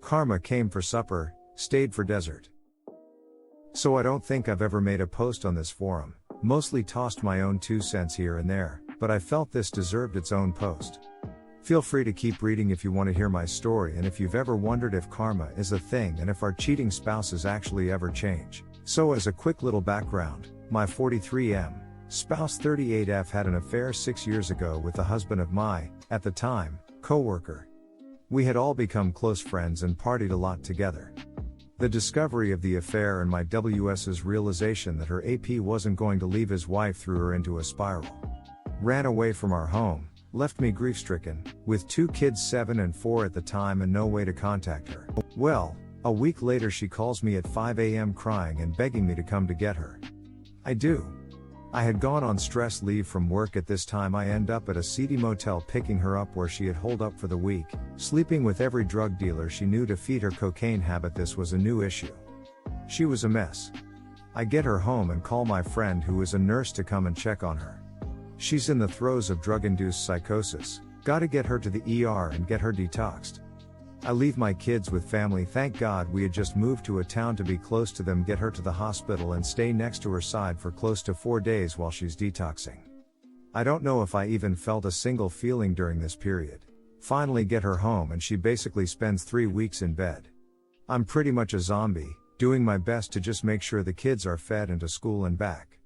Karma came for supper, stayed for dessert. So I don't think I've ever made a post on this forum, mostly tossed my own 2 cents here and there, but I felt this deserved its own post. Feel free to keep reading if you want to hear my story and if you've ever wondered if karma is a thing and if our cheating spouses actually ever change. So as a quick little background, my 43M spouse 38F had an affair 6 years ago with the husband of my, at the time, co-worker. We had all become close friends and partied a lot together. The discovery of the affair and my WS's realization that her AP wasn't going to leave his wife threw her into a spiral. Ran away from our home, left me grief-stricken, with 2 kids 7 and 4 at the time and no way to contact her. Well, a week later she calls me at 5 a.m. crying and begging me to come to get her. I do. I had gone on stress leave from work at this time. I end up at a seedy motel picking her up where she had holed up for the week, sleeping with every drug dealer she knew to feed her cocaine habit. This was a new issue. She was a mess. I get her home and call my friend who is a nurse to come and check on her. She's in the throes of drug-induced psychosis, gotta get her to the ER and get her detoxed. I leave my kids with family. Thank God we had just moved to a town to be close to them, get her to the hospital and stay next to her side for close to 4 days while she's detoxing. I don't know if I even felt a single feeling during this period. Finally get her home and she basically spends 3 weeks in bed. I'm pretty much a zombie, doing my best to just make sure the kids are fed and to school and back.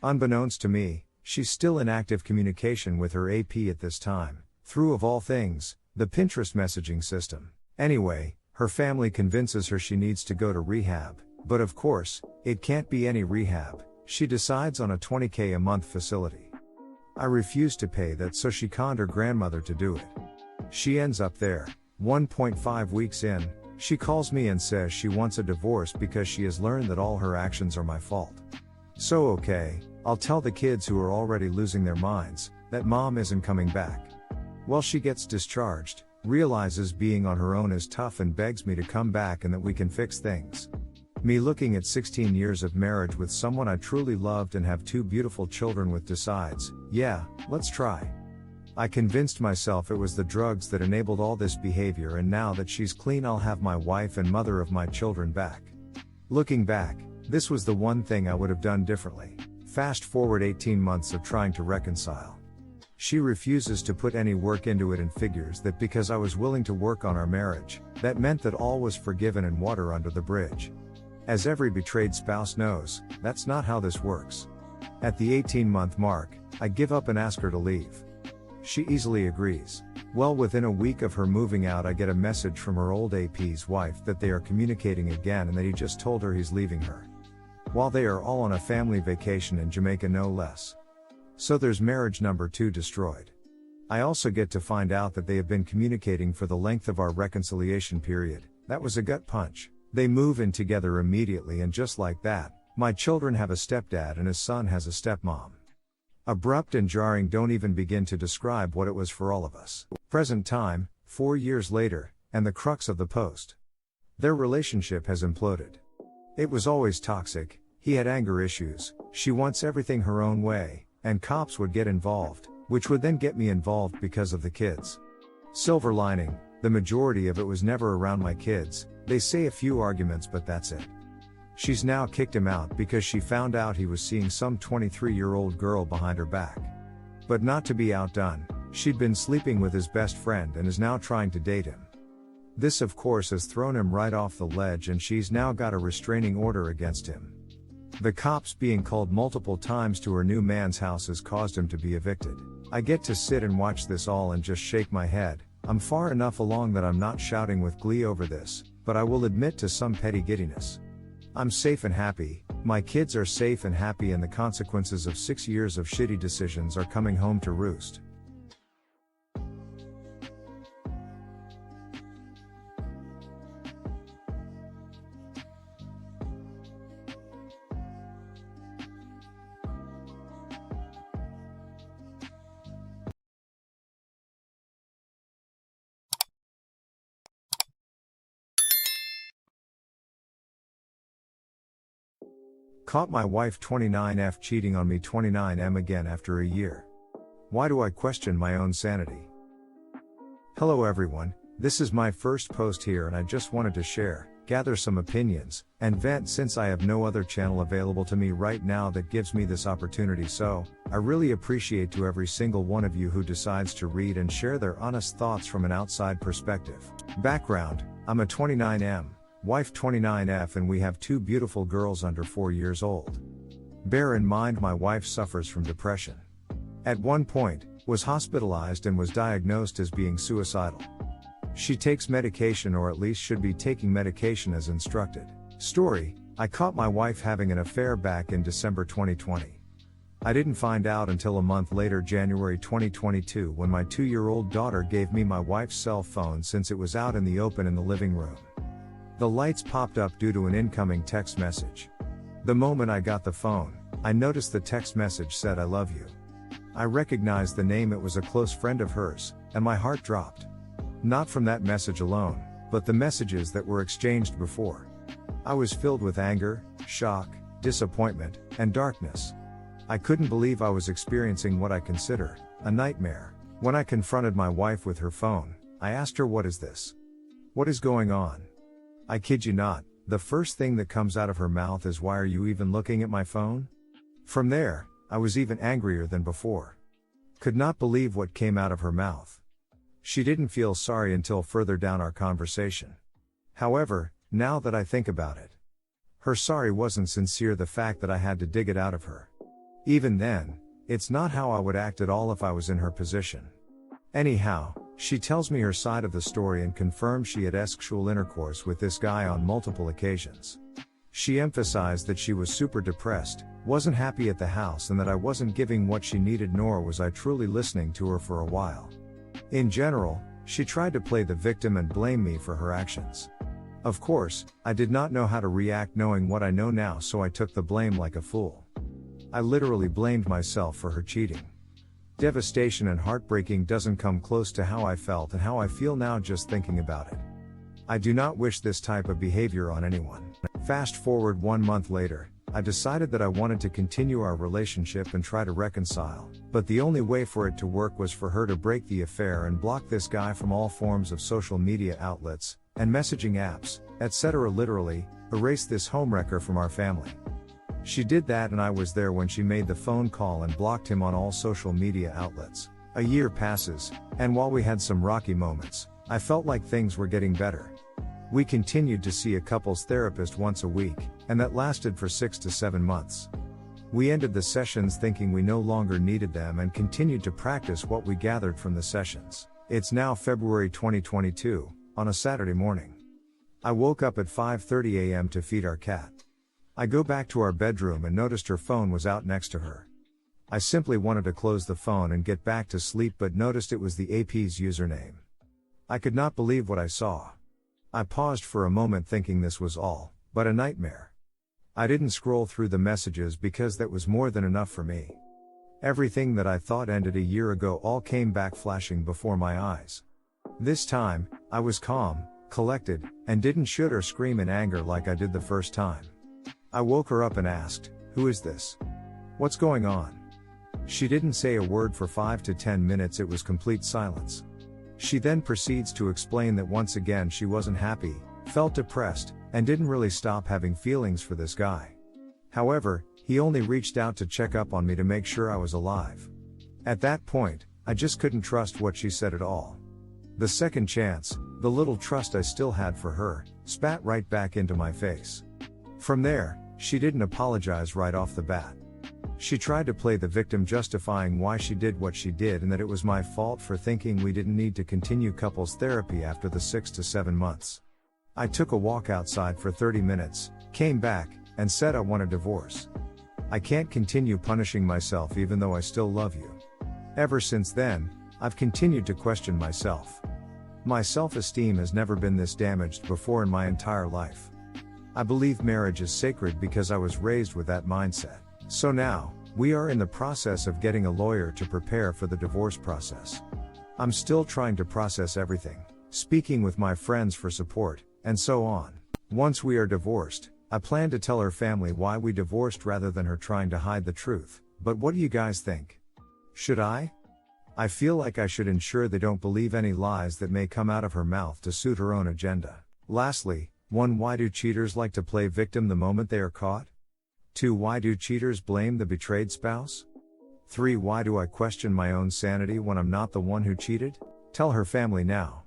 Unbeknownst to me, she's still in active communication with her AP at this time, through of all things, the Pinterest messaging system. Anyway, her family convinces her she needs to go to rehab, but of course, it can't be any rehab. She decides on a $20K a month facility. I refuse to pay that, so she conned her grandmother to do it. She ends up there. 1.5 weeks in, she calls me and says she wants a divorce because she has learned that all her actions are my fault. So okay, I'll tell the kids, who are already losing their minds, that mom isn't coming back. Well, she gets discharged, realizes being on her own is tough and begs me to come back and that we can fix things. Me looking at 16 years of marriage with someone I truly loved and have 2 beautiful children with decides, yeah, let's try. I convinced myself it was the drugs that enabled all this behavior, and now that she's clean I'll have my wife and mother of my children back. Looking back, this was the one thing I would have done differently. Fast forward 18 months of trying to reconcile. She refuses to put any work into it and figures that because I was willing to work on our marriage, that meant that all was forgiven and water under the bridge. As every betrayed spouse knows, that's not how this works. At the 18-month mark, I give up and ask her to leave. She easily agrees. Well, within a week of her moving out, I get a message from her old AP's wife that they are communicating again and that he just told her he's leaving her. While they are all on a family vacation in Jamaica, no less. So there's marriage number 2 destroyed. I also get to find out that they have been communicating for the length of our reconciliation period. That was a gut punch. They move in together immediately, and just like that, my children have a stepdad and his son has a stepmom. Abrupt and jarring, don't even begin to describe what it was for all of us. Present time, 4 years later, and the crux of the post. Their relationship has imploded. It was always toxic, he had anger issues, she wants everything her own way, and cops would get involved, which would then get me involved because of the kids. Silver lining, the majority of it was never around my kids. They say a few arguments, but that's it. She's now kicked him out because she found out he was seeing some 23-year-old girl behind her back. But not to be outdone, she'd been sleeping with his best friend and is now trying to date him. This of course has thrown him right off the ledge, and she's now got a restraining order against him. The cops being called multiple times to her new man's house has caused him to be evicted. I get to sit and watch this all and just shake my head. I'm far enough along that I'm not shouting with glee over this, but I will admit to some petty giddiness. I'm safe and happy, my kids are safe and happy, and the consequences of 6 years of shitty decisions are coming home to roost. Caught my wife 29F cheating on me 29M again after a year. Why do I question my own sanity? Hello everyone, This is my first post here and I just wanted to share, gather some opinions, and vent since I have no other channel available to me right now that gives me this opportunity, so I really appreciate to every single one of you who decides to read and share their honest thoughts from an outside perspective. Background: I'm a 29M, wife 29F, and we have 2 beautiful girls under 4 years old. Bear in mind my wife suffers from depression. At one point, was hospitalized and was diagnosed as being suicidal. She takes medication, or at least should be taking medication as instructed. Story: I caught my wife having an affair back in December 2020. I didn't find out until a month later, January 2022, when my 2-year-old daughter gave me my wife's cell phone since it was out in the open in the living room. The lights popped up due to an incoming text message. The moment I got the phone, I noticed the text message said, "I love you." I recognized the name, it was a close friend of hers, and my heart dropped. Not from that message alone, but the messages that were exchanged before. I was filled with anger, shock, disappointment, and darkness. I couldn't believe I was experiencing what I consider a nightmare. When I confronted my wife with her phone, I asked her, "What is this? What is going on?" I kid you not, the first thing that comes out of her mouth is, "Why are you even looking at my phone?" From there, I was even angrier than before. Could not believe what came out of her mouth. She didn't feel sorry until further down our conversation. However, now that I think about it, her sorry wasn't sincere, the fact that I had to dig it out of her. Even then, it's not how I would act at all if I was in her position. Anyhow, she tells me her side of the story and confirms she had sexual intercourse with this guy on multiple occasions. She emphasized that she was super depressed, wasn't happy at the house, and that I wasn't giving what she needed, nor was I truly listening to her for a while. In general, she tried to play the victim and blame me for her actions. Of course, I did not know how to react knowing what I know now, so I took the blame like a fool. I literally blamed myself for her cheating. Devastation and heartbreaking doesn't come close to how I felt and how I feel now just thinking about it. I do not wish this type of behavior on anyone. Fast forward 1 month later, I decided that I wanted to continue our relationship and try to reconcile, but the only way for it to work was for her to break the affair and block this guy from all forms of social media outlets and messaging apps, etc. Literally, erase this homewrecker from our family. She did that, and I was there when she made the phone call and blocked him on all social media outlets. A year passes, and while we had some rocky moments, I felt like things were getting better. We continued to see a couples therapist once a week, and that lasted for 6 to 7 months. We ended the sessions thinking we no longer needed them and continued to practice what we gathered from the sessions. It's now February 2022, on a Saturday morning. I woke up at 5:30 a.m. to feed our cat. I go back to our bedroom and noticed her phone was out next to her. I simply wanted to close the phone and get back to sleep, but noticed it was the AP's username. I could not believe what I saw. I paused for a moment thinking this was all but a nightmare. I didn't scroll through the messages because that was more than enough for me. Everything that I thought ended a year ago all came back flashing before my eyes. This time, I was calm, collected, and didn't shoot or scream in anger like I did the first time. I woke her up and asked, "Who is this? What's going on?" She didn't say a word for 5 to 10 minutes, it was complete silence. She then proceeds to explain that once again she wasn't happy, felt depressed, and didn't really stop having feelings for this guy. However, he only reached out to check up on me to make sure I was alive. At that point, I just couldn't trust what she said at all. The second chance, the little trust I still had for her, spat right back into my face. From there, she didn't apologize right off the bat. She tried to play the victim, justifying why she did what she did and that it was my fault for thinking we didn't need to continue couples therapy after the 6 to 7 months. I took a walk outside for 30 minutes, came back, and said I want a divorce. I can't continue punishing myself even though I still love you. Ever since then, I've continued to question myself. My self-esteem has never been this damaged before in my entire life. I believe marriage is sacred because I was raised with that mindset. So now, we are in the process of getting a lawyer to prepare for the divorce process. I'm still trying to process everything, speaking with my friends for support, and so on. Once we are divorced, I plan to tell her family why we divorced rather than her trying to hide the truth. But what do you guys think? Should I? I feel like I should ensure they don't believe any lies that may come out of her mouth to suit her own agenda. Lastly, 1. Why do cheaters like to play victim the moment they are caught? 2. Why do cheaters blame the betrayed spouse? 3. Why do I question my own sanity when I'm not the one who cheated? Tell her family now.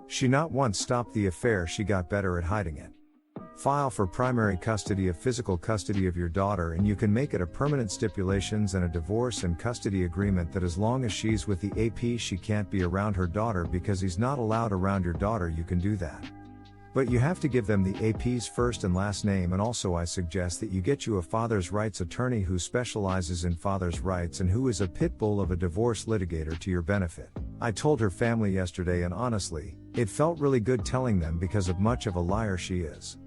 She not once stopped the affair, she got better at hiding it. File for primary custody of physical custody of your daughter, and you can make it a permanent stipulations and a divorce and custody agreement that as long as she's with the AP she can't be around her daughter because he's not allowed around your daughter. You can do that. But you have to give them the AP's first and last name, and also I suggest that you get you a father's rights attorney who specializes in father's rights and who is a pit bull of a divorce litigator to your benefit. I told her family yesterday, and honestly, it felt really good telling them because of much of a liar she is.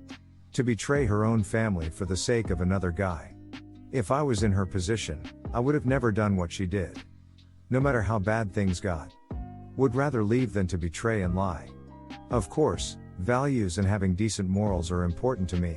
To betray her own family for the sake of another guy. If I was in her position, I would have never done what she did. No matter how bad things got. Would rather leave than to betray and lie. Of course, values and having decent morals are important to me.